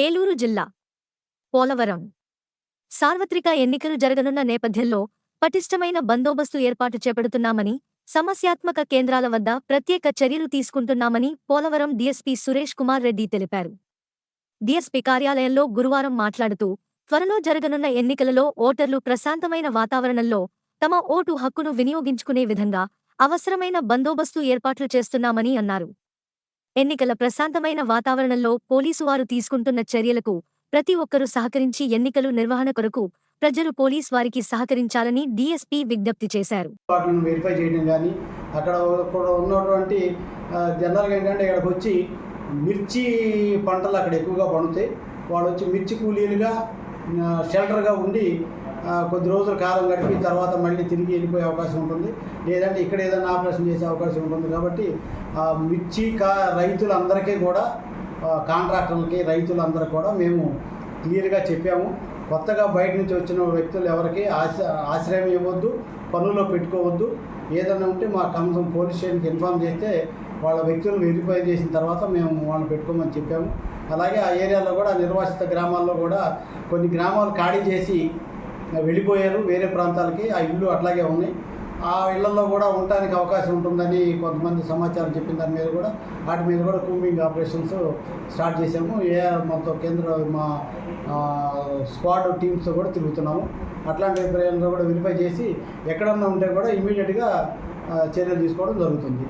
ఏలూరు జిల్లా పోలవరం సార్వత్రిక ఎన్నికలు జరగనున్న నేపథ్యంలో పటిష్టమైన బందోబస్తు ఏర్పాటు చేపడుతున్నామని, సమస్యాత్మక కేంద్రాల వద్ద ప్రత్యేక చర్యలు తీసుకుంటున్నామని పోలవరం డీఎస్పీ సురేష్ కుమార్ రెడ్డి తెలిపారు. డీఎస్పీ కార్యాలయంలో గురువారం మాట్లాడుతూ, త్వరలో జరగనున్న ఎన్నికలలో ఓటర్లు ప్రశాంతమైన వాతావరణంలో తమ ఓటు హక్కును వినియోగించుకునే విధంగా అవసరమైన బందోబస్తు ఏర్పాట్లు చేస్తున్నామని అన్నారు. ఎన్నికల ప్రశాంతమైన వాతావరణంలో పోలీసువారు తీసుకుంటున్న చర్యలకు ప్రతి ఒక్కరూ సహకరించి ఎన్నికలు నిర్వహణ కొరకు ప్రజలు పోలీస్ వారికి సహకరించాలని డీఎస్పీ విజ్ఞప్తి చేశారు. వాటిని వెరిఫై చేయడం కానీ అక్కడ ఉన్నటువంటి జనరల్గా ఏంటంటే ఇక్కడికి వచ్చి మిర్చి పంటలు అక్కడ ఎక్కువగా పండుతాయి. వాళ్ళు వచ్చి మిర్చి కూలీలుగా షెల్టర్గా ఉండి కొద్ది రోజుల కాలం గడిపి తర్వాత మళ్ళీ తిరిగి వెళ్ళిపోయే అవకాశం ఉంటుంది. లేదంటే ఇక్కడ ఏదైనా ఆపరేషన్ చేసే అవకాశం ఉంటుంది. కాబట్టి మిర్చి రైతులందరికీ కూడా, కాంట్రాక్టర్లకి రైతులందరికీ కూడా మేము క్లియర్గా చెప్పాము. కొత్తగా బయట నుంచి వచ్చిన వ్యక్తులు ఎవరికి ఆశ్రయం ఇవ్వద్దు, పనుల్లో పెట్టుకోవద్దు. ఏదైనా ఉంటే మా కన్సర్న్ పోలీస్ స్టేషన్కి ఇన్ఫార్మ్ చేస్తే వాళ్ళ వ్యక్తులను వెరిఫై చేసిన తర్వాత మేము వాళ్ళని పెట్టుకోమని చెప్పాము. అలాగే ఆ ఏరియాలో కూడా, నిర్వాసిత గ్రామాల్లో కూడా కొన్ని గ్రామాలు ఖాళీ చేసి వెళ్ళిపోయారు వేరే ప్రాంతాలకి. ఆ ఇళ్ళు అట్లాగే ఉన్నాయి. ఆ ఇళ్లలో కూడా ఉండటానికి అవకాశం ఉంటుందని కొంతమంది సమాచారం చెప్పిన దాని మీద కూడా, వాటి మీద కూడా కూంబింగ్ ఆపరేషన్స్ స్టార్ట్ చేసాము. మొత్తం మా స్క్వాడ్ టీమ్స్తో కూడా తిరుగుతున్నాము. అట్లాంటి ఏరియాలో కూడా వెరిఫై చేసి ఎక్కడన్నా ఉంటే కూడా ఇమీడియట్గా చర్యలు తీసుకోవడం జరుగుతుంది.